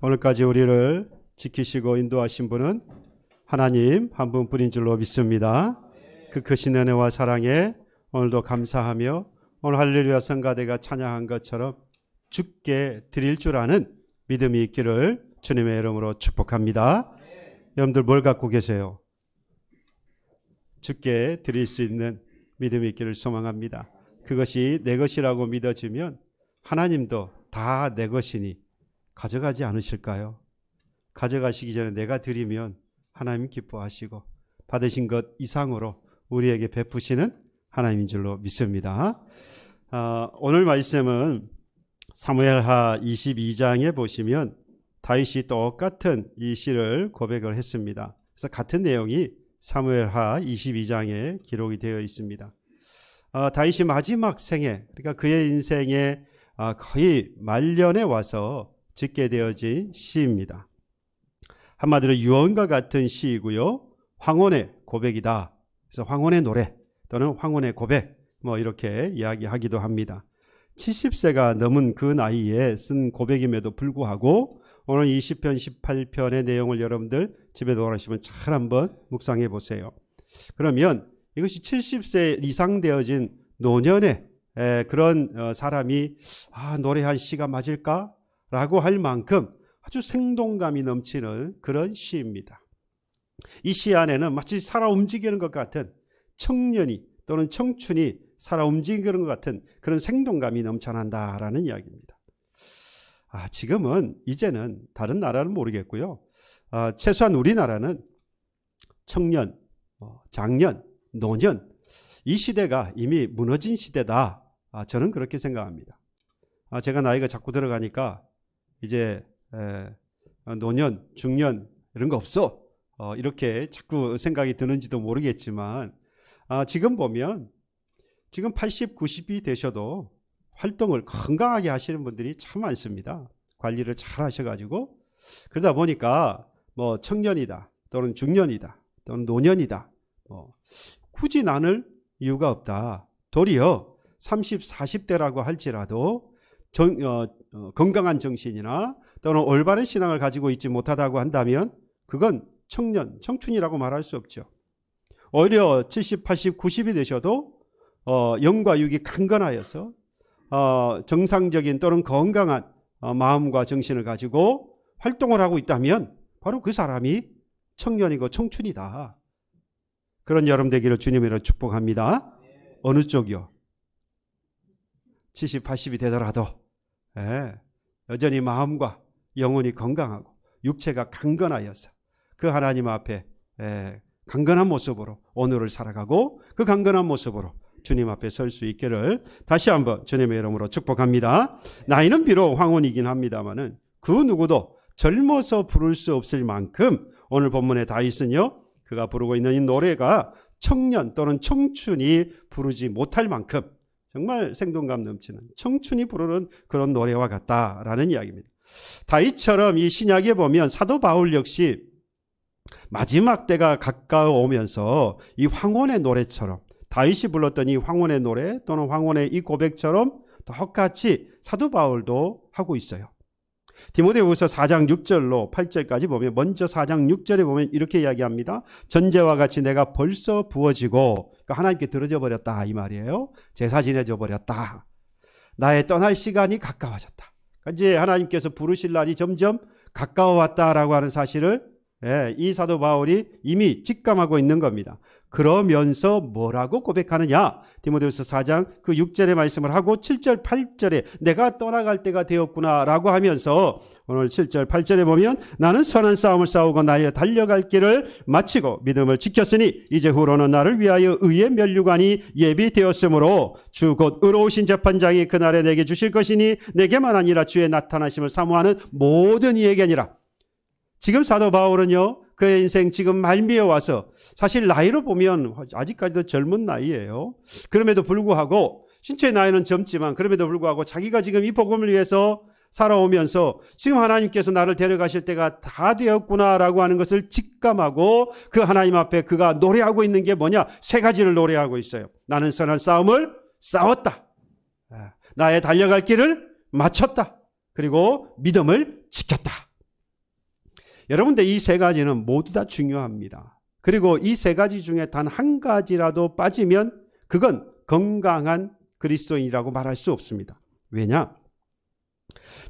오늘까지 우리를 지키시고 인도하신 분은 하나님 한 분뿐인 줄로 믿습니다. 그 크신 은혜와 사랑에 오늘도 감사하며 오늘 할렐루야 성가대가 찬양한 것처럼 주께 드릴 줄 아는 믿음이 있기를 주님의 이름으로 축복합니다. 여러분들 뭘 갖고 계세요? 주께 드릴 수 있는 믿음이 있기를 소망합니다. 그것이 내 것이라고 믿어지면 하나님도 다 내 것이니 가져가지 않으실까요? 가져가시기 전에 내가 드리면 하나님 기뻐하시고 받으신 것 이상으로 우리에게 베푸시는 하나님인 줄로 믿습니다. 오늘 말씀은 사무엘하 22장에 보시면 다윗이 똑같은 이 시를 고백을 했습니다. 그래서 같은 내용이 사무엘하 22장에 기록이 되어 있습니다. 다윗이 마지막 생에, 그러니까 그의 인생의 거의 말년에 와서 짓게 되어진 시입니다. 한마디로 유언과 같은 시이고요. 황혼의 고백이다. 그래서 황혼의 노래 또는 황혼의 고백 이렇게 이야기하기도 합니다. 70세가 넘은 그 나이에 쓴 고백임에도 불구하고 오늘 이 시편 18편의 내용을 여러분들 집에 돌아오시면 잘 한번 묵상해 보세요. 그러면 이것이 70세 이상 되어진 노년의 그런 사람이 노래한 시가 맞을까? 라고 할 만큼 아주 생동감이 넘치는 그런 시입니다. 이 시 안에는 마치 살아 움직이는 것 같은 청년이 또는 청춘이 살아 움직이는 것 같은 그런 생동감이 넘쳐난다라는 이야기입니다. 지금은 이제는 다른 나라는 모르겠고요. 최소한 우리나라는 청년, 장년, 노년 이 시대가 이미 무너진 시대다. 저는 그렇게 생각합니다. 제가 나이가 자꾸 들어가니까 이제 노년, 중년 이런 거 없어. 이렇게 자꾸 생각이 드는지도 모르겠지만 지금 보면 지금 80, 90이 되셔도 활동을 건강하게 하시는 분들이 참 많습니다. 관리를 잘 하셔가지고 그러다 보니까 청년이다 또는 중년이다 또는 노년이다 굳이 나눌 이유가 없다. 도리어 30, 40대라고 할지라도 건강한 정신이나 또는 올바른 신앙을 가지고 있지 못하다고 한다면 그건 청년, 청춘이라고 말할 수 없죠. 오히려 70, 80, 90이 되셔도 영과 육이 강건하여서 정상적인 또는 건강한 마음과 정신을 가지고 활동을 하고 있다면 바로 그 사람이 청년이고 청춘이다. 그런 여러분 되기를 주님으로 축복합니다. 어느 쪽이요? 70, 80이 되더라도 여전히 마음과 영혼이 건강하고 육체가 강건하여서 그 하나님 앞에 강건한 모습으로 오늘을 살아가고 그 강건한 모습으로 주님 앞에 설 수 있기를 다시 한번 주님의 이름으로 축복합니다. 나이는 비록 황혼이긴 합니다만은 그 누구도 젊어서 부를 수 없을 만큼 오늘 본문의 다윗은요 그가 부르고 있는 이 노래가 청년 또는 청춘이 부르지 못할 만큼 정말 생동감 넘치는 청춘이 부르는 그런 노래와 같다라는 이야기입니다. 다윗처럼 이 신약에 보면 사도 바울 역시 마지막 때가 가까워 오면서 이 황혼의 노래처럼 다윗이 불렀던 이 황혼의 노래 또는 황혼의 이 고백처럼 똑같이 사도 바울도 하고 있어요. 디모데후서 4장 6절로 8절까지 보면 먼저 4장 6절에 보면 이렇게 이야기합니다. 전제와 같이 내가 벌써 부어지고 그러니까 하나님께 들어져 버렸다 이 말이에요. 제사 지내져 버렸다. 나의 떠날 시간이 가까워졌다. 그러니까 이제 하나님께서 부르실 날이 점점 가까워왔다라고 하는 사실을 이 사도 바울이 이미 직감하고 있는 겁니다. 그러면서 뭐라고 고백하느냐? 디모데후서 4장 그 6절의 말씀을 하고 7절 8절에 내가 떠나갈 때가 되었구나 라고 하면서 오늘 7절 8절에 보면 나는 선한 싸움을 싸우고 나의 달려갈 길을 마치고 믿음을 지켰으니 이제 후로는 나를 위하여 의의 면류관이 예비되었으므로 주 곧 의로우신 재판장이 그날에 내게 주실 것이니 내게만 아니라 주의 나타나심을 사모하는 모든 이에게 아니라. 지금 사도 바울은요 그의 인생 지금 말미에 와서 사실 나이로 보면 아직까지도 젊은 나이예요. 그럼에도 불구하고 신체의 나이는 젊지만 그럼에도 불구하고 자기가 지금 이 복음을 위해서 살아오면서 지금 하나님께서 나를 데려가실 때가 다 되었구나라고 하는 것을 직감하고 그 하나님 앞에 그가 노래하고 있는 게 뭐냐? 세 가지를 노래하고 있어요. 나는 선한 싸움을 싸웠다. 나의 달려갈 길을 마쳤다. 그리고 믿음을 지켰다. 여러분들 이 세 가지는 모두 다 중요합니다. 그리고 이 세 가지 중에 단 한 가지라도 빠지면 그건 건강한 그리스도인이라고 말할 수 없습니다. 왜냐?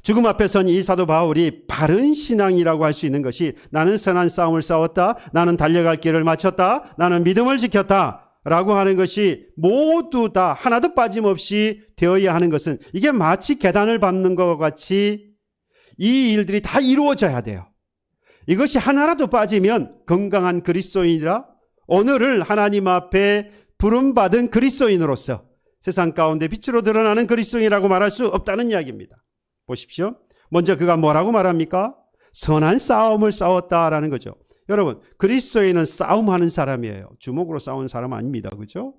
죽음 앞에 선 이 사도 바울이 바른 신앙이라고 할 수 있는 것이 나는 선한 싸움을 싸웠다. 나는 달려갈 길을 마쳤다. 나는 믿음을 지켰다. 라고 하는 것이 모두 다 하나도 빠짐없이 되어야 하는 것은 이게 마치 계단을 밟는 것과 같이 이 일들이 다 이루어져야 돼요. 이것이 하나라도 빠지면 건강한 그리스도인이라 오늘을 하나님 앞에 부름받은 그리스도인으로서 세상 가운데 빛으로 드러나는 그리스도인이라고 말할 수 없다는 이야기입니다. 보십시오. 먼저 그가 뭐라고 말합니까? 선한 싸움을 싸웠다라는 거죠. 여러분, 그리스도인은 싸움하는 사람이에요. 주먹으로 싸우는 사람 아닙니다. 그렇죠?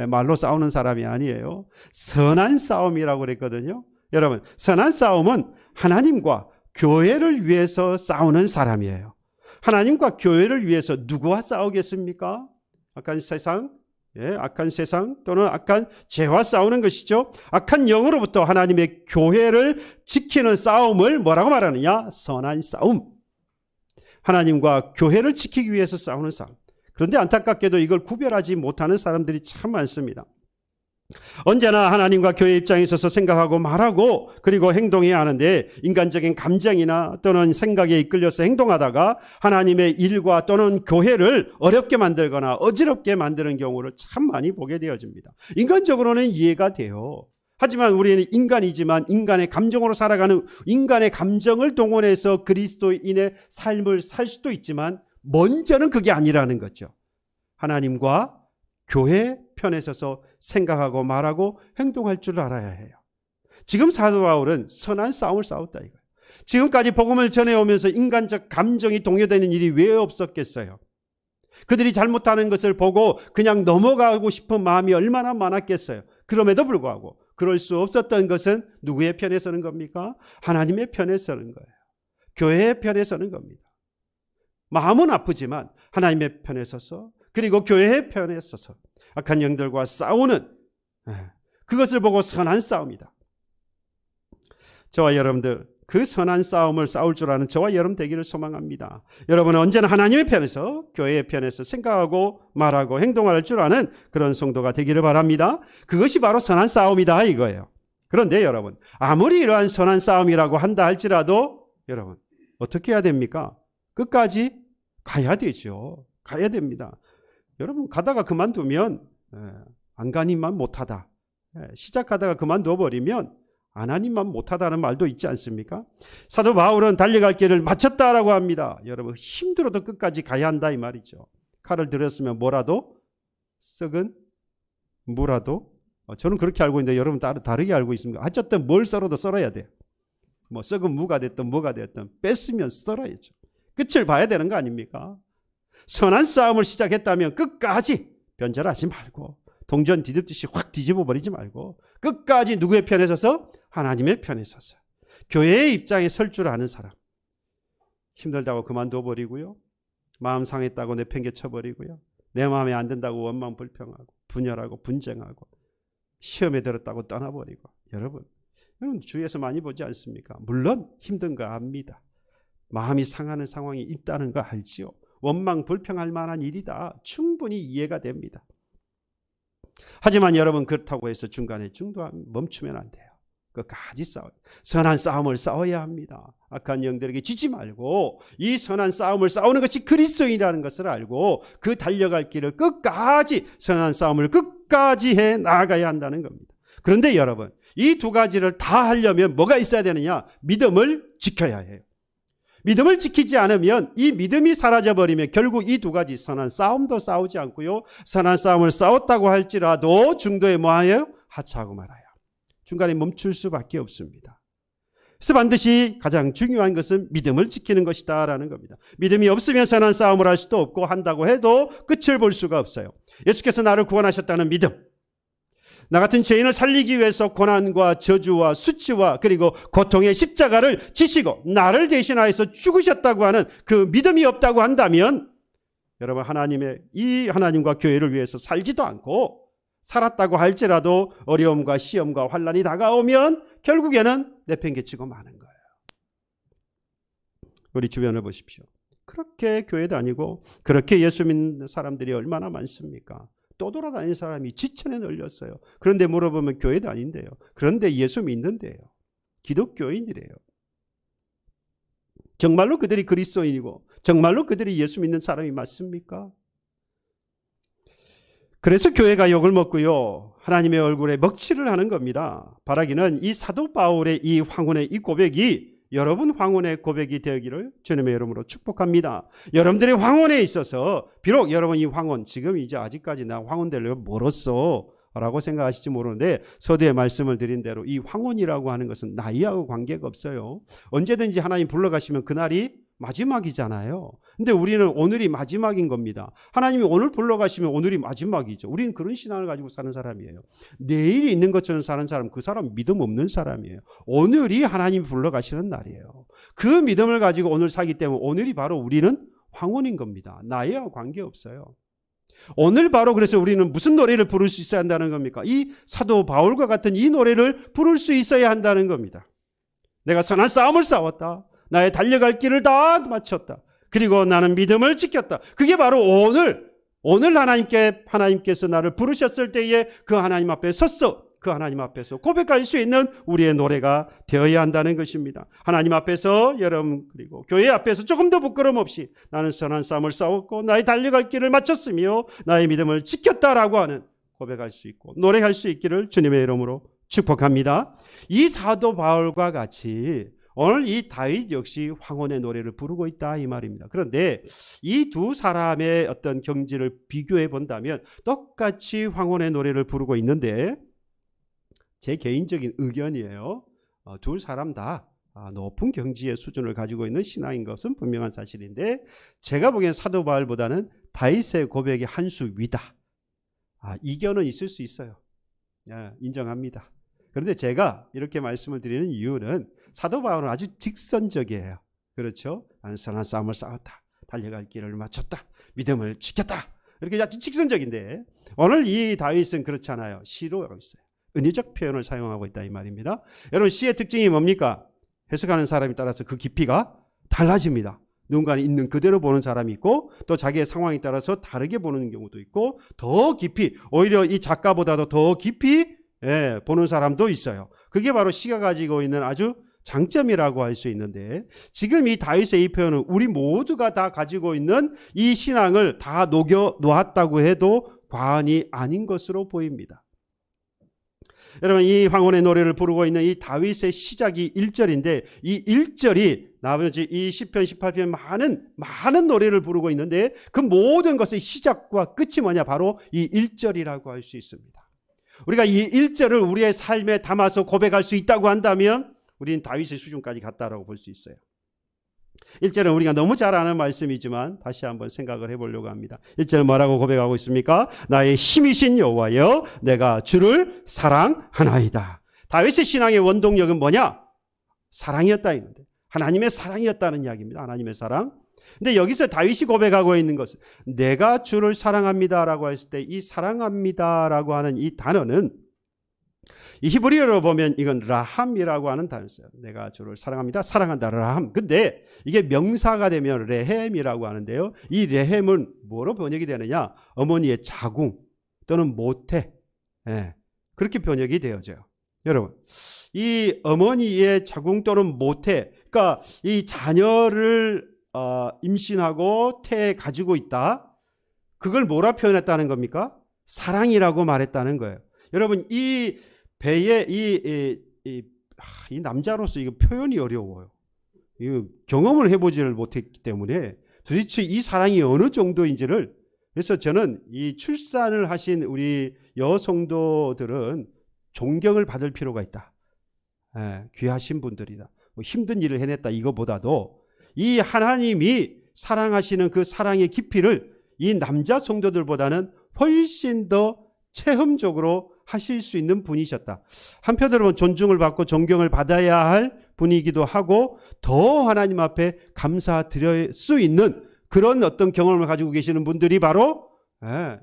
말로 싸우는 사람이 아니에요. 선한 싸움이라고 그랬거든요. 여러분, 선한 싸움은 하나님과 교회를 위해서 싸우는 사람이에요. 하나님과 교회를 위해서 누구와 싸우겠습니까? 악한 세상 또는 악한 죄와 싸우는 것이죠. 악한 영으로부터 하나님의 교회를 지키는 싸움을 뭐라고 말하느냐? 선한 싸움. 하나님과 교회를 지키기 위해서 싸우는 싸움. 그런데 안타깝게도 이걸 구별하지 못하는 사람들이 참 많습니다. 언제나 하나님과 교회 입장에 있어서 생각하고 말하고 그리고 행동해야 하는데 인간적인 감정이나 또는 생각에 이끌려서 행동하다가 하나님의 일과 또는 교회를 어렵게 만들거나 어지럽게 만드는 경우를 참 많이 보게 되어집니다. 인간적으로는 이해가 돼요. 하지만 우리는 인간이지만 인간의 감정으로 살아가는 인간의 감정을 동원해서 그리스도인의 삶을 살 수도 있지만 먼저는 그게 아니라는 거죠. 하나님과 교회 편에 서서 생각하고 말하고 행동할 줄 알아야 해요. 지금 사도 바울은 선한 싸움을 싸웠다 이거예요. 지금까지 복음을 전해오면서 인간적 감정이 동요되는 일이 왜 없었겠어요? 그들이 잘못하는 것을 보고 그냥 넘어가고 싶은 마음이 얼마나 많았겠어요. 그럼에도 불구하고 그럴 수 없었던 것은 누구의 편에 서는 겁니까? 하나님의 편에 서는 거예요. 교회의 편에 서는 겁니다. 마음은 아프지만 하나님의 편에 서서 그리고 교회의 편에 서서 악한 영들과 싸우는 그것을 보고 선한 싸움이다. 저와 여러분들 그 선한 싸움을 싸울 줄 아는 저와 여러분 되기를 소망합니다. 여러분은 언제나 하나님의 편에서 교회의 편에서 생각하고 말하고 행동할 줄 아는 그런 성도가 되기를 바랍니다. 그것이 바로 선한 싸움이다 이거예요. 그런데 여러분 아무리 이러한 선한 싸움이라고 한다 할지라도 여러분 어떻게 해야 됩니까? 끝까지 가야 되죠. 가야 됩니다. 여러분 가다가 그만두면 안 가니만 못하다. 시작하다가 그만둬버리면 안 하니만 못하다는 말도 있지 않습니까? 사도 바울은 달려갈 길을 마쳤다라고 합니다. 여러분 힘들어도 끝까지 가야 한다 이 말이죠. 칼을 들였으면 뭐라도 썩은 무라도 저는 그렇게 알고 있는데 여러분 다르게 알고 있습니까? 어쨌든 뭘 썰어도 썰어야 돼요. 뭐 썩은 무가 됐든 뭐가 됐든 뺐으면 썰어야죠. 끝을 봐야 되는 거 아닙니까? 선한 싸움을 시작했다면 끝까지 변절하지 말고 동전 뒤집듯이 확 뒤집어버리지 말고 끝까지 누구의 편에 서서? 하나님의 편에 서서 교회의 입장에 설 줄 아는 사람. 힘들다고 그만둬버리고요. 마음 상했다고 내팽개쳐버리고요. 내 마음에 안 든다고 원망 불평하고 분열하고 분쟁하고 시험에 들었다고 떠나버리고. 여러분 주위에서 많이 보지 않습니까? 물론 힘든 거 압니다. 마음이 상하는 상황이 있다는 거 알지요. 원망 불평할 만한 일이다. 충분히 이해가 됩니다. 하지만 여러분 그렇다고 해서 중간에 멈추면 안 돼요. 끝까지 싸워요. 선한 싸움을 싸워야 합니다. 악한 영들에게 지지 말고 이 선한 싸움을 싸우는 것이 그리스도인이라는 것을 알고 그 달려갈 길을 끝까지 선한 싸움을 끝까지 해 나아가야 한다는 겁니다. 그런데 여러분 이 두 가지를 다 하려면 뭐가 있어야 되느냐? 믿음을 지켜야 해요. 믿음을 지키지 않으면 이 믿음이 사라져버리면 결국 이 두 가지 선한 싸움도 싸우지 않고요. 선한 싸움을 싸웠다고 할지라도 중도에 뭐하여? 하차하고 말아요. 중간에 멈출 수밖에 없습니다. 그래서 반드시 가장 중요한 것은 믿음을 지키는 것이다 라는 겁니다. 믿음이 없으면 선한 싸움을 할 수도 없고 한다고 해도 끝을 볼 수가 없어요. 예수께서 나를 구원하셨다는 믿음, 나 같은 죄인을 살리기 위해서 고난과 저주와 수치와 그리고 고통의 십자가를 지시고 나를 대신하여서 죽으셨다고 하는 그 믿음이 없다고 한다면 여러분 하나님과 교회를 위해서 살지도 않고 살았다고 할지라도 어려움과 시험과 환난이 다가오면 결국에는 내팽개치고 마는 거예요. 우리 주변을 보십시오. 그렇게 교회 다니고 그렇게 예수 믿는 사람들이 얼마나 많습니까? 떠돌아다니는 사람이 지천에 널렸어요. 그런데 물어보면 교회 다닌대요. 그런데 예수 믿는데요. 기독교인이래요. 정말로 그들이 그리스도인이고 정말로 그들이 예수 믿는 사람이 맞습니까? 그래서 교회가 욕을 먹고요. 하나님의 얼굴에 먹칠을 하는 겁니다. 바라기는 이 사도 바울의 이 황혼의 이 고백이 여러분 황혼의 고백이 되기를 주님의 이름으로 축복합니다. 여러분들의 황혼에 있어서 비록 여러분 이 황혼 지금 이제 아직까지 나 황혼 되려면 멀었어 라고 생각하실지 모르는데 서두에 말씀을 드린 대로 이 황혼이라고 하는 것은 나이하고 관계가 없어요. 언제든지 하나님 불러가시면 그날이 마지막이잖아요. 근데 우리는 오늘이 마지막인 겁니다. 하나님이 오늘 불러가시면 오늘이 마지막이죠. 우리는 그런 신앙을 가지고 사는 사람이에요. 내일이 있는 것처럼 사는 사람, 그 사람 믿음 없는 사람이에요. 오늘이 하나님이 불러가시는 날이에요. 그 믿음을 가지고 오늘 살기 때문에 오늘이 바로 우리는 황혼인 겁니다. 나이와 관계없어요. 오늘 바로 그래서 우리는 무슨 노래를 부를 수 있어야 한다는 겁니까? 이 사도 바울과 같은 이 노래를 부를 수 있어야 한다는 겁니다. 내가 선한 싸움을 싸웠다. 나의 달려갈 길을 다 마쳤다. 그리고 나는 믿음을 지켰다. 그게 바로 오늘 하나님께서 나를 부르셨을 때에 그 하나님 앞에 섰어. 그 하나님 앞에서 고백할 수 있는 우리의 노래가 되어야 한다는 것입니다. 하나님 앞에서 여러분 그리고 교회 앞에서 조금 더 부끄럼 없이 나는 선한 싸움을 싸웠고 나의 달려갈 길을 마쳤으며 나의 믿음을 지켰다라고 하는 고백할 수 있고 노래할 수 있기를 주님의 이름으로 축복합니다. 이 사도 바울과 같이 오늘 이 다윗 역시 황혼의 노래를 부르고 있다 이 말입니다. 그런데 이 두 사람의 어떤 경지를 비교해 본다면 똑같이 황혼의 노래를 부르고 있는데 제 개인적인 의견이에요. 두 사람 다 높은 경지의 수준을 가지고 있는 신앙인 것은 분명한 사실인데 제가 보기엔 사도 바울보다는 다윗의 고백이 한 수 위다. 이견은 있을 수 있어요. 인정합니다. 그런데 제가 이렇게 말씀을 드리는 이유는 사도 바울은 아주 직선적이에요. 그렇죠? 나는 선한 싸움을 싸웠다. 달려갈 길을 마쳤다. 믿음을 지켰다. 이렇게 아주 직선적인데 오늘 이 다윗은 그렇잖아요. 시로 하고 있어요. 은유적 표현을 사용하고 있다 이 말입니다. 여러분 시의 특징이 뭡니까? 해석하는 사람에 따라서 그 깊이가 달라집니다. 누군가는 있는 그대로 보는 사람이 있고 또 자기의 상황에 따라서 다르게 보는 경우도 있고 더 깊이 오히려 이 작가보다도 더 깊이 보는 사람도 있어요. 그게 바로 시가 가지고 있는 아주 장점이라고 할 수 있는데 지금 이 다윗의 이 표현은 우리 모두가 다 가지고 있는 이 신앙을 다 녹여 놓았다고 해도 과언이 아닌 것으로 보입니다. 여러분 이 황혼의 노래를 부르고 있는 이 다윗의 시작이 1절인데 이 1절이 나머지 이 시편 18편 많은 노래를 부르고 있는데 그 모든 것의 시작과 끝이 뭐냐 바로 이 1절이라고 할 수 있습니다. 우리가 이 1절을 우리의 삶에 담아서 고백할 수 있다고 한다면 우리는 다윗의 수준까지 갔다라고 볼 수 있어요. 1절은 우리가 너무 잘 아는 말씀이지만 다시 한번 생각을 해보려고 합니다. 1절은 뭐라고 고백하고 있습니까? 나의 힘이신 여호와여 내가 주를 사랑하나이다. 다윗의 신앙의 원동력은 뭐냐? 사랑이었다 이건데 하나님의 사랑이었다는 이야기입니다. 하나님의 사랑. 근데 여기서 다윗이 고백하고 있는 것은 내가 주를 사랑합니다라고 했을 때 이 사랑합니다라고 하는 이 단어는 이 히브리어로 보면 이건 라함이라고 하는 단어였어요. 내가 주를 사랑합니다. 사랑한다 라함. 근데 이게 명사가 되면 레헴이라고 하는데요. 이 레헴은 뭐로 번역이 되느냐? 어머니의 자궁 또는 모태. 그렇게 번역이 되어져요. 여러분, 이 어머니의 자궁 또는 모태, 그러니까 이 자녀를 임신하고 태에 가지고 있다. 그걸 뭐라 표현했다는 겁니까? 사랑이라고 말했다는 거예요. 여러분, 이 배에 이 남자로서 이거 표현이 어려워요. 이거 경험을 해보지를 못했기 때문에 도대체 이 사랑이 어느 정도인지를 그래서 저는 이 출산을 하신 우리 여성도들은 존경을 받을 필요가 있다. 귀하신 분들이다. 뭐 힘든 일을 해냈다 이거보다도 이 하나님이 사랑하시는 그 사랑의 깊이를 이 남자 성도들보다는 훨씬 더 체험적으로 하실 수 있는 분이셨다. 한편으로는 존중을 받고 존경을 받아야 할 분이기도 하고 더 하나님 앞에 감사드릴 수 있는 그런 어떤 경험을 가지고 계시는 분들이 바로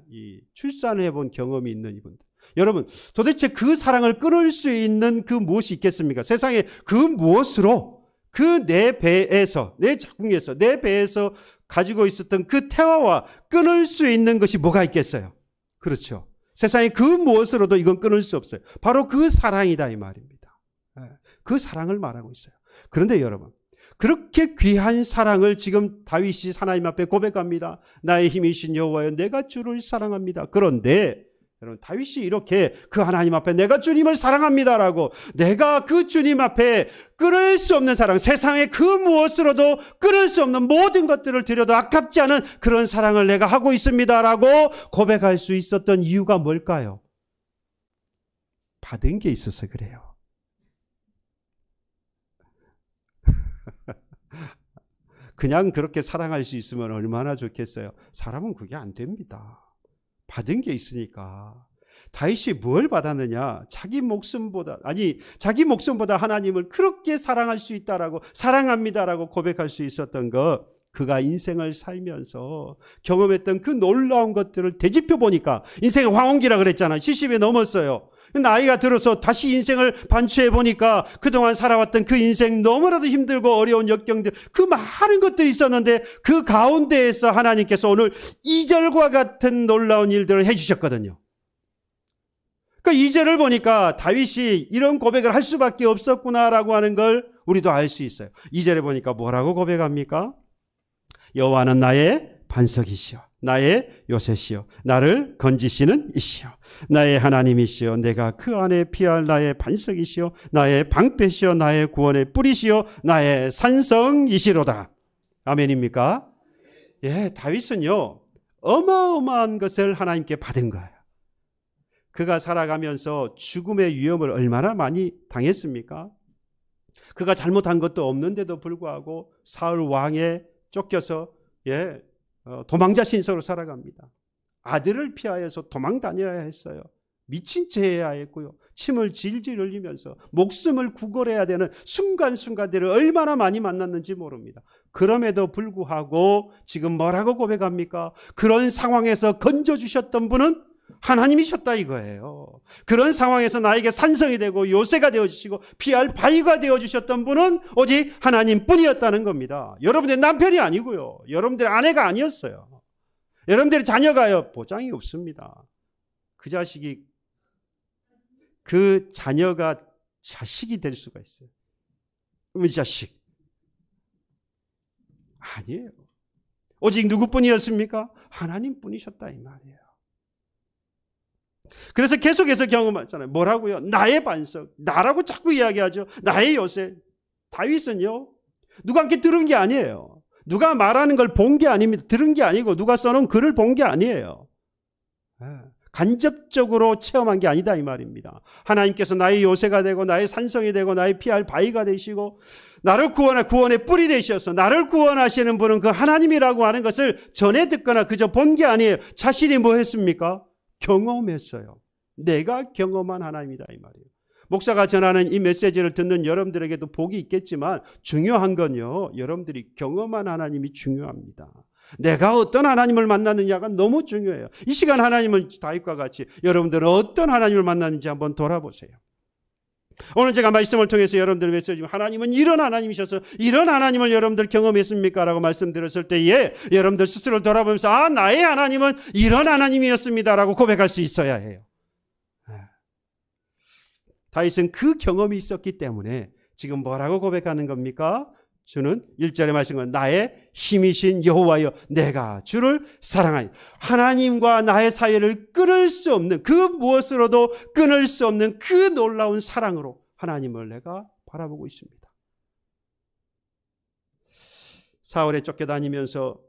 이 출산을 해본 경험이 있는 이분들. 여러분, 도대체 그 사랑을 끊을 수 있는 그 무엇이 있겠습니까? 세상에 그 무엇으로 그 내 배에서, 내 자궁에서, 내 배에서 가지고 있었던 그 태화와 끊을 수 있는 것이 뭐가 있겠어요? 그렇죠. 세상에 그 무엇으로도 이건 끊을 수 없어요. 바로 그 사랑이다 이 말입니다. 그 사랑을 말하고 있어요. 그런데 여러분, 그렇게 귀한 사랑을 지금 다윗이 하나님 앞에 고백합니다. 나의 힘이신 여호와여 내가 주를 사랑합니다. 그런데 여러분, 다윗이 이렇게 그 하나님 앞에 내가 주님을 사랑합니다라고 내가 그 주님 앞에 끊을 수 없는 사랑, 세상의 그 무엇으로도 끊을 수 없는 모든 것들을 드려도 아깝지 않은 그런 사랑을 내가 하고 있습니다라고 고백할 수 있었던 이유가 뭘까요? 받은 게 있어서 그래요. 그냥 그렇게 사랑할 수 있으면 얼마나 좋겠어요. 사람은 그게 안 됩니다. 받은 게 있으니까. 다윗이 뭘 받았느냐? 자기 목숨보다 하나님을 그렇게 사랑할 수 있다라고, 사랑합니다라고 고백할 수 있었던 것, 그가 인생을 살면서 경험했던 그 놀라운 것들을 되짚어 보니까, 인생의 황혼기라 그랬잖아요. 70에 넘었어요. 나이가 들어서 다시 인생을 반추해 보니까 그동안 살아왔던 그 인생 너무나도 힘들고 어려운 역경들, 그 많은 것들이 있었는데 그 가운데에서 하나님께서 오늘 2절과 같은 놀라운 일들을 해주셨거든요. 그 2절을 보니까 다윗이 이런 고백을 할 수밖에 없었구나라고 하는 걸 우리도 알 수 있어요. 2절에 보니까 뭐라고 고백합니까? 여호와는 나의 반석이시여 나의 요새시여 나를 건지시는 이시여 나의 하나님이시여 내가 그 안에 피할 나의 반석이시여 나의 방패시여 나의 구원의 뿌리시여 나의 산성이시로다. 아멘입니까? 예, 다윗은요 어마어마한 것을 하나님께 받은 거예요. 그가 살아가면서 죽음의 위험을 얼마나 많이 당했습니까? 그가 잘못한 것도 없는데도 불구하고 사울 왕에 쫓겨서 도망자 신세로 살아갑니다. 아들을 피하여서 도망 다녀야 했어요. 미친 채 해야 했고요. 침을 질질 흘리면서 목숨을 구걸해야 되는 순간순간들을 얼마나 많이 만났는지 모릅니다. 그럼에도 불구하고 지금 뭐라고 고백합니까? 그런 상황에서 건져주셨던 분은 하나님이셨다 이거예요. 그런 상황에서 나에게 산성이 되고 요새가 되어주시고 피할 바위가 되어주셨던 분은 오직 하나님뿐이었다는 겁니다. 여러분들의 남편이 아니고요. 여러분들의 아내가 아니었어요. 여러분들의 자녀가요. 보장이 없습니다. 그 자녀가 자식이 될 수가 있어요. 이 자식 아니에요. 오직 누구뿐이었습니까? 하나님뿐이셨다 이 말이에요. 그래서 계속해서 경험하잖아요. 뭐라고요? 나의 반석, 나라고 자꾸 이야기하죠. 나의 요새. 다윗은요 누가 함께 들은 게 아니에요. 누가 말하는 걸 본 게 아닙니다. 들은 게 아니고 누가 써놓은 글을 본 게 아니에요. 간접적으로 체험한 게 아니다 이 말입니다. 하나님께서 나의 요새가 되고 나의 산성이 되고 나의 피할 바위가 되시고 나를 구원의 뿔이 되셔서 나를 구원하시는 분은 그 하나님이라고 하는 것을 전해 듣거나 그저 본 게 아니에요. 자신이 뭐 했습니까? 경험했어요. 내가 경험한 하나님이다 이 말이에요. 목사가 전하는 이 메시지를 듣는 여러분들에게도 복이 있겠지만 중요한 건요, 여러분들이 경험한 하나님이 중요합니다. 내가 어떤 하나님을 만났느냐가 너무 중요해요. 이 시간 하나님은 다윗과 같이 여러분들은 어떤 하나님을 만났는지 한번 돌아보세요. 오늘 제가 말씀을 통해서 여러분들 메시지 하나님은 이런 하나님이셔서 이런 하나님을 여러분들 경험했습니까? 라고 말씀드렸을 때에 여러분들 스스로 돌아보면서 나의 하나님은 이런 하나님이었습니다 라고 고백할 수 있어야 해요. 다윗은 그 경험이 있었기 때문에 지금 뭐라고 고백하는 겁니까? 주는 1절에 말씀은 나의 힘이신 여호와여 내가 주를 사랑하니. 하나님과 나의 사이를 끊을 수 없는 그 무엇으로도 끊을 수 없는 그 놀라운 사랑으로 하나님을 내가 바라보고 있습니다. 사울에 쫓겨다니면서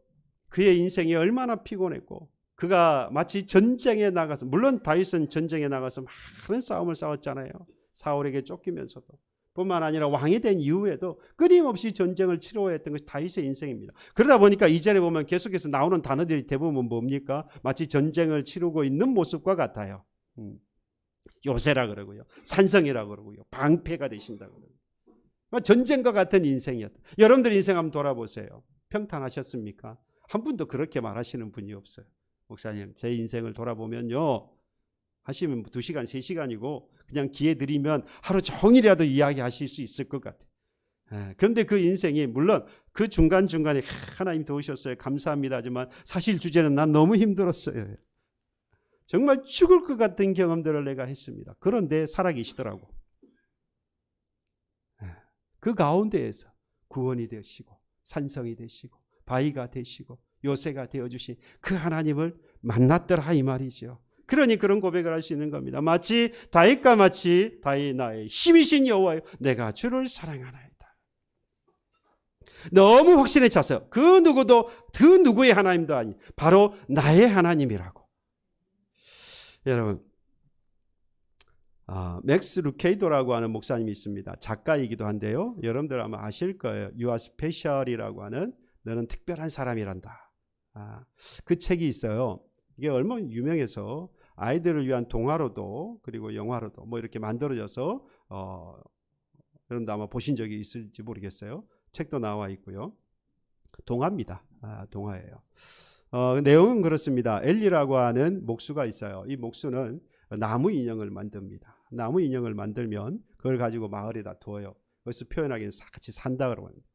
그의 인생이 얼마나 피곤했고 그가 마치 전쟁에 나가서, 물론 다윗은 전쟁에 나가서 많은 싸움을 싸웠잖아요. 사울에게 쫓기면서도 뿐만 아니라 왕이 된 이후에도 끊임없이 전쟁을 치러했던 것이 다윗의 인생입니다. 그러다 보니까 2절에 보면 계속해서 나오는 단어들이 대부분 뭡니까? 마치 전쟁을 치르고 있는 모습과 같아요. 요새라 그러고요. 산성이라 그러고요. 방패가 되신다 그러고요. 전쟁과 같은 인생이었다. 여러분들 인생 한번 돌아보세요. 평탄하셨습니까? 한 분도 그렇게 말하시는 분이 없어요. 목사님, 제 인생을 돌아보면요. 하시면 2시간, 3시간이고 그냥 기회 드리면 하루 종일이라도 이야기하실 수 있을 것 같아요. 그런데 그 인생이 물론 그 중간중간에 하나님 도우셨어요. 감사합니다. 하지만 사실 주제는 난 너무 힘들었어요. 정말 죽을 것 같은 경험들을 내가 했습니다. 그런데 살아계시더라고. 그 가운데에서 구원이 되시고 산성이 되시고 바위가 되시고 요새가 되어주신 그 하나님을 만났더라 이 말이죠. 그러니 그런 고백을 할 수 있는 겁니다. 마치 다윗과 마치 다윗 나의 힘이신 여호와여 내가 주를 사랑하나이다. 너무 확신에 차서 그 누구도 그 누구의 하나님도 아니 바로 나의 하나님이라고. 여러분 맥스 루케이도라고 하는 목사님이 있습니다. 작가이기도 한데요. 여러분들 아마 아실 거예요. You are special이라고 하는 너는 특별한 사람이란다. 그 책이 있어요. 이게 얼마나 유명해서 아이들을 위한 동화로도 그리고 영화로도 뭐 이렇게 만들어져서 여러분도 아마 보신 적이 있을지 모르겠어요. 책도 나와 있고요. 동화입니다. 동화예요. 내용은 그렇습니다. 엘리라고 하는 목수가 있어요. 이 목수는 나무 인형을 만듭니다. 나무 인형을 만들면 그걸 가지고 마을에다 두어요. 그래서 표현하기는 같이 산다 그러고 합니다.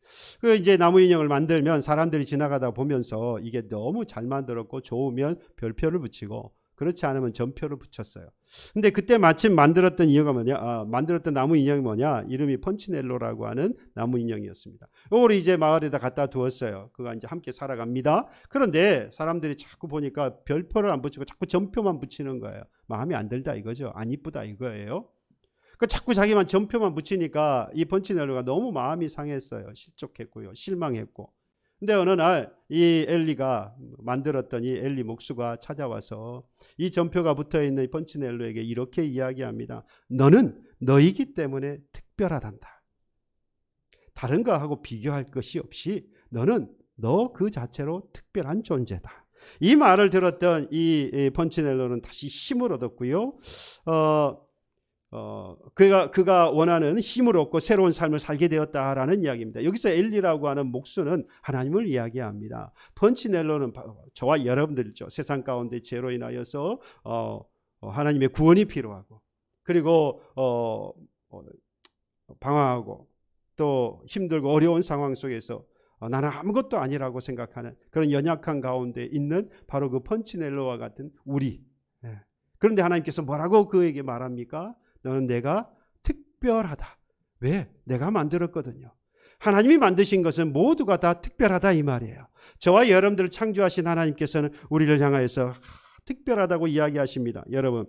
그 이제 나무 인형을 만들면 사람들이 지나가다 보면서 이게 너무 잘 만들었고 좋으면 별표를 붙이고 그렇지 않으면 점표를 붙였어요. 근데 그때 마침 만들었던 인형이 뭐냐? 만들었던 나무 인형이 뭐냐? 이름이 펀치넬로라고 하는 나무 인형이었습니다. 이걸 이제 마을에다 갖다 두었어요. 그가 이제 함께 살아갑니다. 그런데 사람들이 자꾸 보니까 별표를 안 붙이고 자꾸 점표만 붙이는 거예요. 마음에 안 들다 이거죠. 안 이쁘다 이거예요. 그 자꾸 자기만 점표만 붙이니까 이 펀치넬로가 너무 마음이 상했어요. 실족했고요. 실망했고. 근데 어느 날 이 엘리가 만들었던 이 엘리 목수가 찾아와서 이 점표가 붙어있는 이 펀치넬로에게 이렇게 이야기합니다. 너는 너이기 때문에 특별하단다. 다른 거하고 비교할 것이 없이 너는 너 그 자체로 특별한 존재다. 이 말을 들었던 이 펀치넬로는 다시 힘을 얻었고요. 그가 원하는 힘을 얻고 새로운 삶을 살게 되었다라는 이야기입니다. 여기서 엘리라고 하는 목수는 하나님을 이야기합니다. 펀치넬로는 저와 여러분들이죠. 세상 가운데 죄로 인하여서 하나님의 구원이 필요하고 그리고 방황하고 또 힘들고 어려운 상황 속에서 나는 아무것도 아니라고 생각하는 그런 연약한 가운데 있는 바로 그 펀치넬로와 같은 우리. 그런데 하나님께서 뭐라고 그에게 말합니까? 너는 내가 특별하다. 왜? 내가 만들었거든요. 하나님이 만드신 것은 모두가 다 특별하다 이 말이에요. 저와 여러분들을 창조하신 하나님께서는 우리를 향하여서 특별하다고 이야기하십니다. 여러분,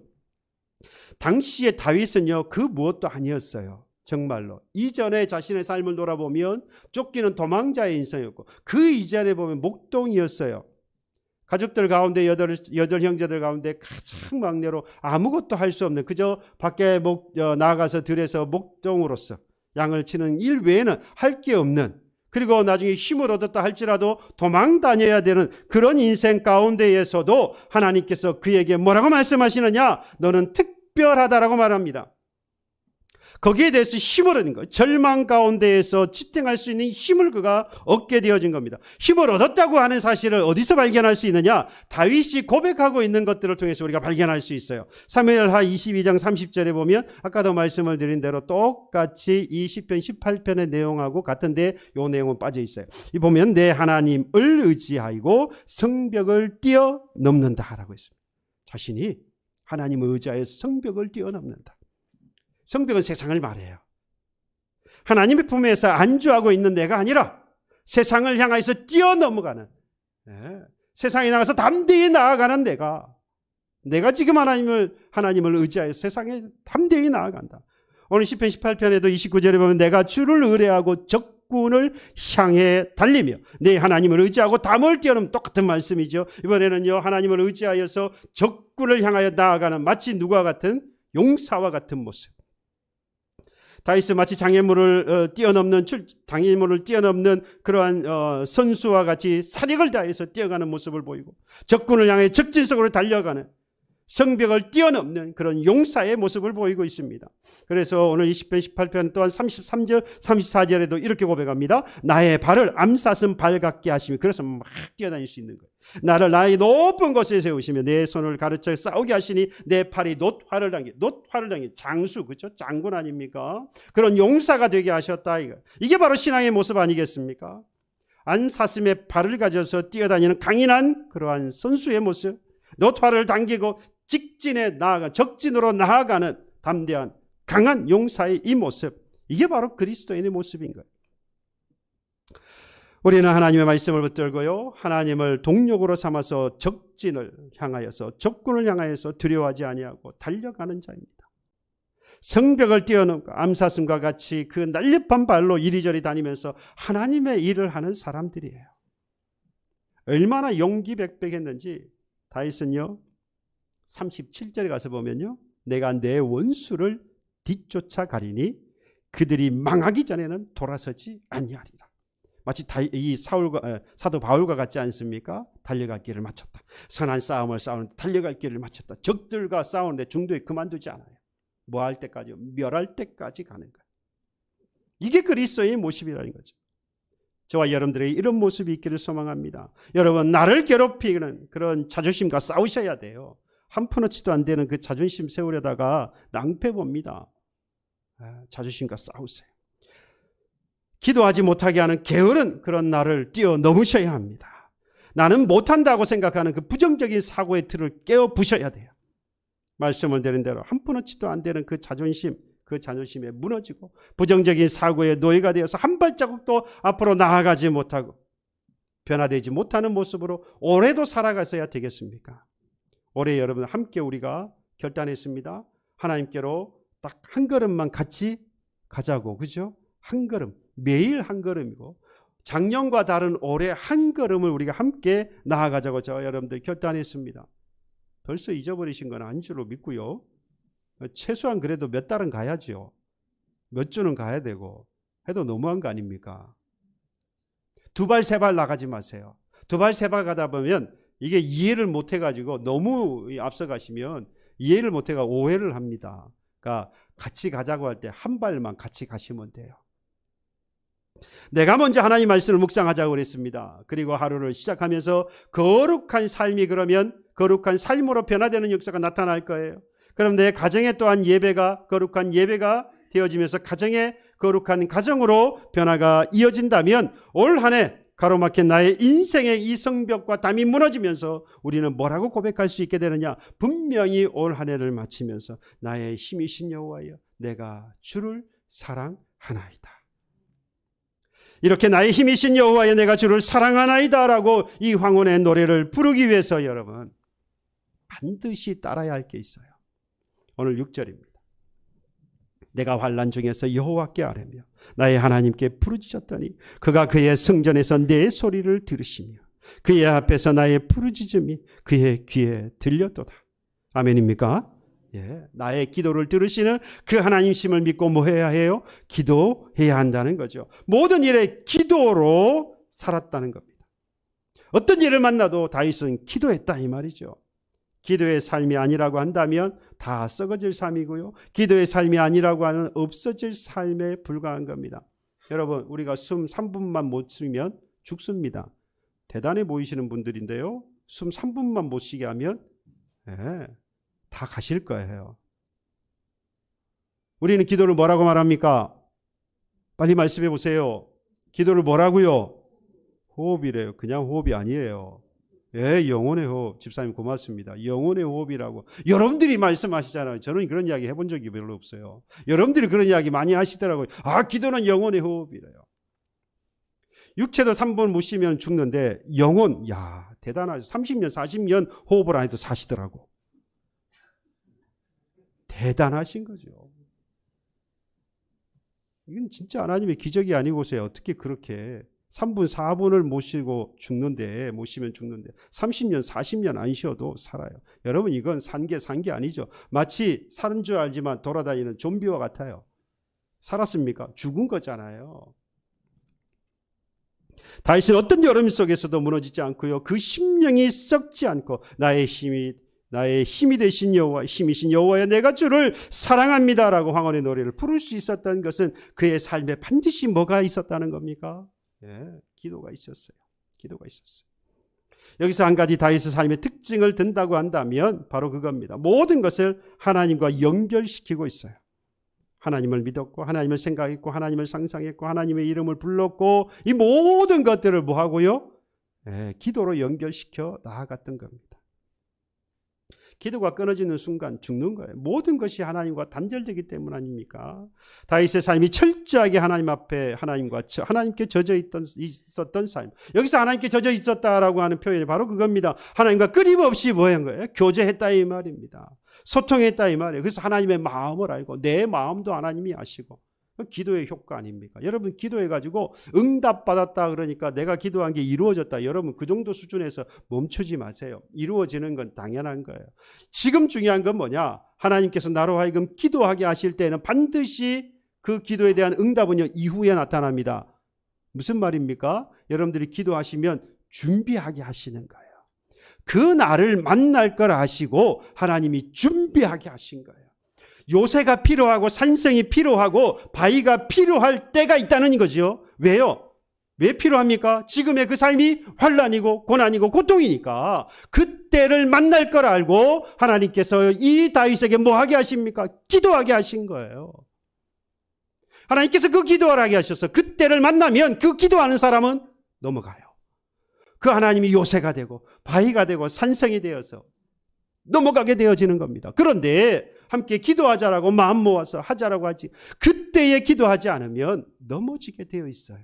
당시의 다윗은요 그 무엇도 아니었어요. 정말로 이전에 자신의 삶을 돌아보면 쫓기는 도망자의 인생이었고 그 이전에 보면 목동이었어요. 가족들 가운데 여덟 형제들 가운데 가장 막내로 아무것도 할 수 없는 그저 밖에 나가서 들에서 목동으로서 양을 치는 일 외에는 할 게 없는 그리고 나중에 힘을 얻었다 할지라도 도망 다녀야 되는 그런 인생 가운데에서도 하나님께서 그에게 뭐라고 말씀하시느냐? 너는 특별하다라고 말합니다. 거기에 대해서 힘을 얻는 거예요. 절망 가운데에서 지탱할 수 있는 힘을 그가 얻게 되어진 겁니다. 힘을 얻었다고 하는 사실을 어디서 발견할 수 있느냐? 다윗이 고백하고 있는 것들을 통해서 우리가 발견할 수 있어요. 사무엘하 22장 30절에 보면 아까도 말씀을 드린 대로 똑같이 이 시편 18편의 내용하고 같은데 이 내용은 빠져 있어요. 이 보면 내 하나님을 의지하고 성벽을 뛰어넘는다라고 했습니다. 자신이 하나님을 의지하여서 성벽을 뛰어넘는다. 성벽은 세상을 말해요. 하나님의 품에서 안주하고 있는 내가 아니라 세상을 향해서 뛰어넘어가는 세상에 나가서 담대히 나아가는 내가 지금 하나님을 의지하여 세상에 담대히 나아간다. 오늘 시편 18편에도 29절에 보면 내가 주를 의뢰하고 적군을 향해 달리며 내 하나님을 의지하고 담을 뛰어넘는 똑같은 말씀이죠. 이번에는요 하나님을 의지하여서 적군을 향하여 나아가는 마치 누구와 같은 용사와 같은 모습. 다윗은 마치 장애물을 뛰어넘는 그러한 선수와 같이 사력을 다해서 뛰어가는 모습을 보이고 적군을 향해 적진석으로 달려가는 성벽을 뛰어넘는 그런 용사의 모습을 보이고 있습니다. 그래서 오늘 20편 18편 또한 33절 34절에도 이렇게 고백합니다. 나의 발을 암사슴 발 같게 하시며, 그래서 막 뛰어다닐 수 있는 거예요. 나를 나의 높은 곳에 세우시며 내 손을 가르쳐 싸우게 하시니 내 팔이 놋화를 당기 장수, 그렇죠? 장군 아닙니까? 그런 용사가 되게 하셨다. 이게 바로 신앙의 모습 아니겠습니까? 암사슴의 발을 가져서 뛰어다니는 강인한 그러한 선수의 모습, 놋화를 당기고 적진으로 나아가는 담대한 강한 용사의 이 모습, 이게 바로 그리스도인의 모습인 거예요. 우리는 하나님의 말씀을 붙들고요, 하나님을 동력으로 삼아서 적군을 향하여서 두려워하지 아니하고 달려가는 자입니다. 성벽을 뛰어넘고 암사슴과 같이 그 날렵한 발로 이리저리 다니면서 하나님의 일을 하는 사람들이에요. 얼마나 용기백백했는지 다윗은요 37절에 가서 보면요, 내가 내 원수를 뒤쫓아 가리니 그들이 망하기 전에는 돌아서지 아니하리라. 마치 이 사도 바울과 같지 않습니까? 달려갈 길을 마쳤다. 선한 싸움을 싸우는데 달려갈 길을 마쳤다. 적들과 싸우는데 중도에 그만두지 않아요. 뭐 할 때까지요? 멸할 때까지 가는 거예요. 이게 그리스도의 모습이라는 거죠. 저와 여러분들의 이런 모습이 있기를 소망합니다. 여러분, 나를 괴롭히는 그런 자존심과 싸우셔야 돼요. 한 푼어치도 안 되는 그 자존심 세우려다가 낭패 봅니다. 자존심과 싸우세요. 기도하지 못하게 하는 게으른 그런 나를 뛰어넘으셔야 합니다. 나는 못한다고 생각하는 그 부정적인 사고의 틀을 깨어 부셔야 돼요. 말씀을 드린 대로 한 푼어치도 안 되는 그 자존심에 무너지고 부정적인 사고의 노예가 되어서 한 발자국도 앞으로 나아가지 못하고 변화되지 못하는 모습으로 올해도 살아가셔야 되겠습니까? 올해 여러분 함께 우리가 결단했습니다. 하나님께로 딱 한 걸음만 같이 가자고, 그죠? 한 걸음, 매일 한 걸음이고 작년과 다른 올해 한 걸음을 우리가 함께 나아가자고 저 여러분들 결단했습니다. 벌써 잊어버리신 건 아닌 줄로 믿고요. 최소한 그래도 몇 달은 가야죠. 몇 주는 가야 되고 해도 너무한 거 아닙니까? 두 발 세 발 나가지 마세요. 두 발 세 발 가다 보면 이게 이해를 못 해가지고 너무 앞서가시면 이해를 못 해가 오해를 합니다. 그러니까 같이 가자고 할 때 한 발만 같이 가시면 돼요. 내가 먼저 하나님 말씀을 묵상하자고 그랬습니다. 그리고 하루를 시작하면서 거룩한 삶이 그러면 거룩한 삶으로 변화되는 역사가 나타날 거예요. 그럼 내 가정에 또한 거룩한 예배가 되어지면서 가정의 거룩한 가정으로 변화가 이어진다면 올 한 해 가로막힌 나의 인생의 이 성벽과 담이 무너지면서 우리는 뭐라고 고백할 수 있게 되느냐? 분명히 올 한 해를 마치면서 나의 힘이신 여호와여, 내가 주를 사랑하나이다. 이렇게 나의 힘이신 여호와여, 내가 주를 사랑하나이다 라고 이 황혼의 노래를 부르기 위해서 여러분 반드시 따라야 할 게 있어요. 오늘 6절입니다. 내가 환난 중에서 여호와께 아뢰며 나의 하나님께 부르짖었더니 그가 그의 성전에서 내 소리를 들으시며 그의 앞에서 나의 부르짖음이 그의 귀에 들렸도다. 아멘입니까? 예, 나의 기도를 들으시는 그 하나님심을 믿고 뭐 해야 해요? 기도해야 한다는 거죠. 모든 일에 기도로 살았다는 겁니다. 어떤 일을 만나도 다윗은 기도했다 이 말이죠. 기도의 삶이 아니라고 한다면 다 썩어질 삶이고요. 기도의 삶이 아니라고 하는 없어질 삶에 불과한 겁니다. 여러분, 우리가 숨 3분만 못 쉬면 죽습니다. 대단해 보이시는 분들인데요. 숨 3분만 못 쉬게 하면 다 가실 거예요. 우리는 기도를 뭐라고 말합니까? 빨리 말씀해 보세요. 기도를 뭐라고요? 호흡이래요. 그냥 호흡이 아니에요. 예, 영혼의 호흡. 집사님 고맙습니다. 영혼의 호흡이라고. 여러분들이 말씀하시잖아요. 저는 그런 이야기 해본 적이 별로 없어요. 여러분들이 그런 이야기 많이 하시더라고요. 아, 기도는 영혼의 호흡이래요. 육체도 3분 못 쉬면 죽는데 영혼, 야, 대단하죠. 30년, 40년 호흡을 안 해도 사시더라고. 대단하신 거죠. 이건 진짜 하나님의 기적이 아니고서야 어떻게 그렇게 3분, 4분을 못 쉬면 죽는데 30년, 40년 안 쉬어도 살아요. 여러분, 이건 산 게 아니죠. 마치 사는 줄 알지만 돌아다니는 좀비와 같아요. 살았습니까? 죽은 거잖아요. 다윗은 어떤 여름 속에서도 무너지지 않고요. 그 심령이 썩지 않고 나의 힘이 나의 힘이 되신 여호와, 힘이신 여호와여, 내가 주를 사랑합니다라고 황혼의 노래를 부를 수 있었던 것은 그의 삶에 반드시 뭐가 있었다는 겁니까? 기도가 있었어요. 기도가 있었어요. 여기서 한 가지 다윗의 삶의 특징을 든다고 한다면 바로 그겁니다. 모든 것을 하나님과 연결시키고 있어요. 하나님을 믿었고, 하나님을 생각했고, 하나님을 상상했고, 하나님의 이름을 불렀고, 이 모든 것들을 뭐 하고요? 기도로 연결시켜 나아갔던 겁니다. 기도가 끊어지는 순간 죽는 거예요. 모든 것이 하나님과 단절되기 때문 아닙니까? 다윗의 삶이 철저하게 하나님 앞에 하나님께 젖어 있었던 삶. 여기서 하나님께 젖어 있었다라고 하는 표현이 바로 그겁니다. 하나님과 끊임없이 뭐 한 거예요? 교제했다 이 말입니다. 소통했다 이 말이에요. 그래서 하나님의 마음을 알고 내 마음도 하나님이 아시고, 기도의 효과 아닙니까? 여러분 기도해가지고 응답받았다 그러니까 내가 기도한 게 이루어졌다. 여러분 그 정도 수준에서 멈추지 마세요. 이루어지는 건 당연한 거예요. 지금 중요한 건 뭐냐? 하나님께서 나로 하여금 기도하게 하실 때는 반드시 그 기도에 대한 응답은요 이후에 나타납니다. 무슨 말입니까? 여러분들이 기도하시면 준비하게 하시는 거예요. 그 날을 만날 걸 아시고 하나님이 준비하게 하신 거예요. 요새가 필요하고 산성이 필요하고 바위가 필요할 때가 있다는 거죠. 왜요? 왜 필요합니까? 지금의 그 삶이 환난이고 고난이고 고통이니까 그때를 만날 걸 알고 하나님께서 이 다윗에게 뭐 하게 하십니까? 기도하게 하신 거예요. 하나님께서 그 기도하게 하셔서 그때를 만나면 그 기도하는 사람은 넘어가요. 그 하나님이 요새가 되고 바위가 되고 산성이 되어서 넘어가게 되어지는 겁니다. 그런데 함께 기도하자라고 마음 모아서 하자라고 하지 그때에 기도하지 않으면 넘어지게 되어 있어요.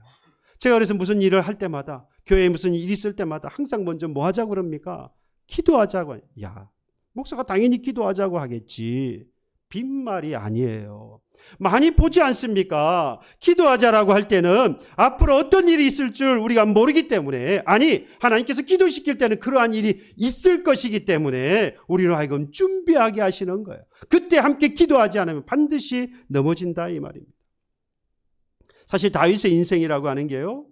제가 그래서 무슨 일을 할 때마다 교회에 무슨 일이 있을 때마다 항상 먼저 뭐 하자고 그럽니까? 기도하자고. 야, 목사가 당연히 기도하자고 하겠지. 빈말이 아니에요. 많이 보지 않습니까? 기도하자라고 할 때는 앞으로 어떤 일이 있을 줄 우리가 모르기 때문에, 아니 하나님께서 기도시킬 때는 그러한 일이 있을 것이기 때문에 우리로 하여금 준비하게 하시는 거예요. 그때 함께 기도하지 않으면 반드시 넘어진다 이 말입니다. 사실 다윗의 인생이라고 하는 게요,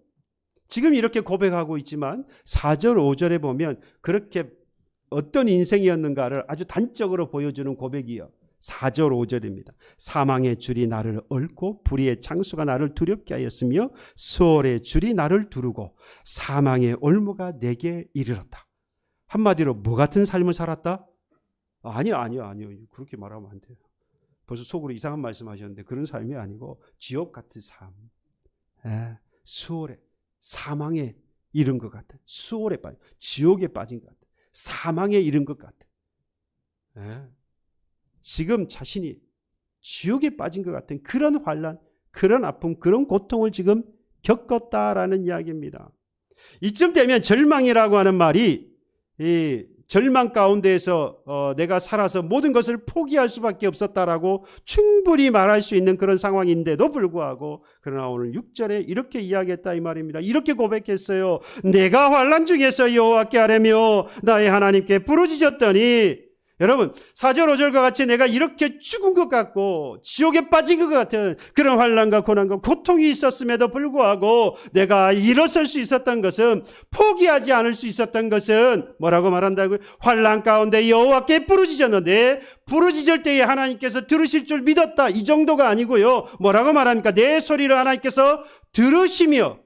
지금 이렇게 고백하고 있지만 4절 5절에 보면 그렇게 어떤 인생이었는가를 아주 단적으로 보여주는 고백이요, 4절 5절입니다. 사망의 줄이 나를 얽고 불의의 창수가 나를 두렵게 하였으며 수월의 줄이 나를 두르고 사망의 올무가 내게 이르렀다. 한마디로 뭐 같은 삶을 살았다? 아니요. 그렇게 말하면 안 돼요. 벌써 속으로 이상한 말씀하셨는데 그런 삶이 아니고 지옥 같은 삶. 수월에, 사망에 이른 것 같아. 수월에 빠진, 지옥에 빠진 것 같아. 사망에 이른 것 같아. 지금 자신이 지옥에 빠진 것 같은 그런 환난, 그런 아픔, 그런 고통을 지금 겪었다라는 이야기입니다. 이쯤 되면 절망이라고 하는 말이 이 절망 가운데에서 내가 살아서 모든 것을 포기할 수밖에 없었다라고 충분히 말할 수 있는 그런 상황인데도 불구하고, 그러나 오늘 6절에 이렇게 이야기했다 이 말입니다. 이렇게 고백했어요. 내가 환난 중에서 여호와께 아뢰며 나의 하나님께 부르짖었더니, 여러분 4절 5절과 같이 내가 이렇게 죽은 것 같고 지옥에 빠진 것 같은 그런 환난과 고난과 고통이 있었음에도 불구하고 내가 일어설 수 있었던 것은, 포기하지 않을 수 있었던 것은 뭐라고 말한다고요? 환난 가운데 여호와께 부르짖었는데, 부르짖을 때에 하나님께서 들으실 줄 믿었다, 이 정도가 아니고요, 뭐라고 말합니까? 내 소리를 하나님께서 들으시며,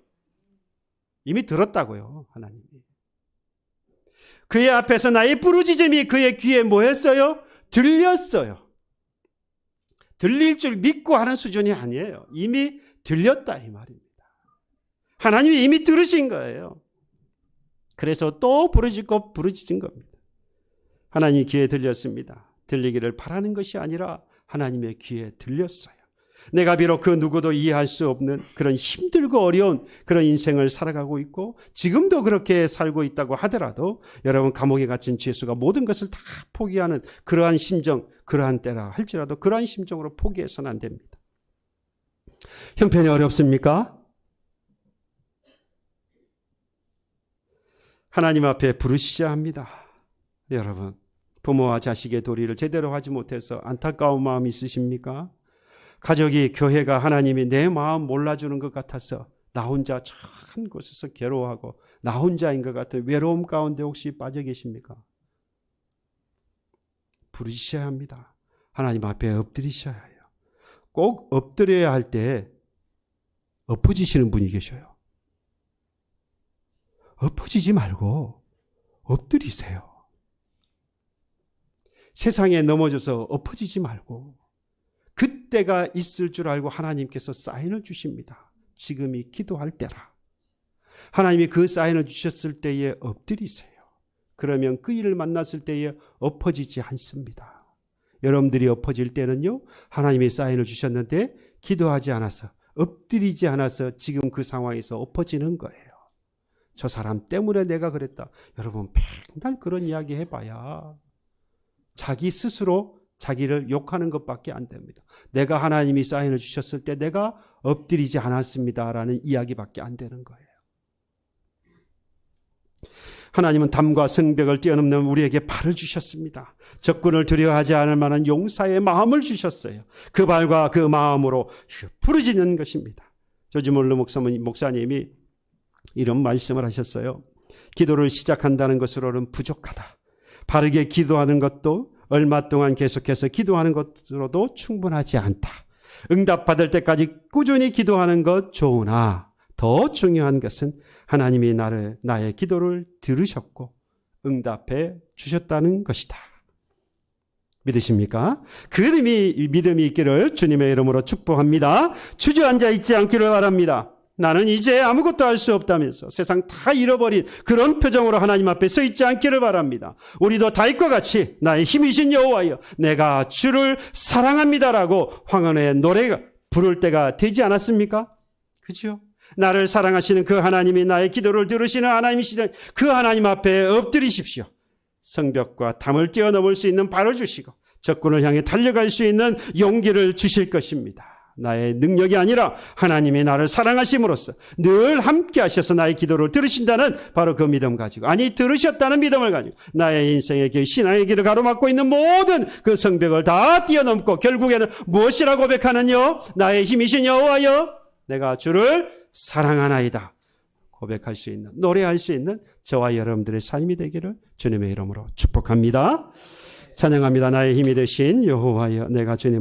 이미 들었다고요. 하나님이 그의 앞에서 나의 부르짖음이 그의 귀에 뭐 했어요? 들렸어요. 들릴 줄 믿고 하는 수준이 아니에요. 이미 들렸다 이 말입니다. 하나님이 이미 들으신 거예요. 그래서 또 부르짖은 겁니다. 하나님이 귀에 들렸습니다. 들리기를 바라는 것이 아니라 하나님의 귀에 들렸어요. 내가 비록 그 누구도 이해할 수 없는 그런 힘들고 어려운 그런 인생을 살아가고 있고 지금도 그렇게 살고 있다고 하더라도, 여러분 감옥에 갇힌 죄수가 모든 것을 다 포기하는 그러한 심정, 그러한 때라 할지라도 그러한 심정으로 포기해서는 안 됩니다. 형편이 어렵습니까? 하나님 앞에 부르시셔야 합니다. 여러분, 부모와 자식의 도리를 제대로 하지 못해서 안타까운 마음이 있으십니까? 가족이, 교회가, 하나님이 내 마음 몰라주는 것 같아서 나 혼자 참 곳에서 괴로워하고 나 혼자인 것 같은 외로움 가운데 혹시 빠져 계십니까? 부르셔야 합니다. 하나님 앞에 엎드리셔야 해요. 꼭 엎드려야 할 때 엎어지시는 분이 계셔요. 엎어지지 말고 엎드리세요. 세상에 넘어져서 엎어지지 말고 그때가 있을 줄 알고 하나님께서 사인을 주십니다. 지금이 기도할 때라. 하나님이 그 사인을 주셨을 때에 엎드리세요. 그러면 그 일을 만났을 때에 엎어지지 않습니다. 여러분들이 엎어질 때는요, 하나님이 사인을 주셨는데 기도하지 않아서, 엎드리지 않아서 지금 그 상황에서 엎어지는 거예요. 저 사람 때문에 내가 그랬다. 여러분 맨날 그런 이야기 해봐야 자기 스스로 자기를 욕하는 것밖에 안 됩니다. 내가 하나님이 사인을 주셨을 때 내가 엎드리지 않았습니다라는 이야기밖에 안 되는 거예요. 하나님은 담과 성벽을 뛰어넘는 우리에게 발을 주셨습니다. 적군을 두려워하지 않을 만한 용사의 마음을 주셨어요. 그 발과 그 마음으로 부르짖는 것입니다. 조지 몰러 목사님이 이런 말씀을 하셨어요. 기도를 시작한다는 것으로는 부족하다. 바르게 기도하는 것도 얼마 동안 계속해서 기도하는 것으로도 충분하지 않다. 응답받을 때까지 꾸준히 기도하는 것 좋으나 더 중요한 것은 하나님이 나의 기도를 들으셨고 응답해 주셨다는 것이다. 믿으십니까? 그 믿음이 있기를 주님의 이름으로 축복합니다. 주저앉아 있지 않기를 바랍니다. 나는 이제 아무것도 할 수 없다면서 세상 다 잃어버린 그런 표정으로 하나님 앞에 서 있지 않기를 바랍니다. 우리도 다윗과 같이 나의 힘이신 여호와여 내가 주를 사랑합니다라고 황혼의 노래가 부를 때가 되지 않았습니까? 그렇죠? 나를 사랑하시는 그 하나님이 나의 기도를 들으시는 하나님이시는 그 하나님 앞에 엎드리십시오. 성벽과 담을 뛰어넘을 수 있는 발을 주시고 적군을 향해 달려갈 수 있는 용기를 주실 것입니다. 나의 능력이 아니라 하나님이 나를 사랑하심으로써 늘 함께 하셔서 나의 기도를 들으신다는 바로 그 믿음 가지고, 아니 들으셨다는 믿음을 가지고 나의 인생의 길, 신앙의 길을 가로막고 있는 모든 그 성벽을 다 뛰어넘고 결국에는 무엇이라고 고백하느냐? 나의 힘이신 여호와여 내가 주를 사랑하나이다 고백할 수 있는, 노래할 수 있는 저와 여러분들의 삶이 되기를 주님의 이름으로 축복합니다. 찬양합니다. 나의 힘이 되신 여호와여 내가 주님을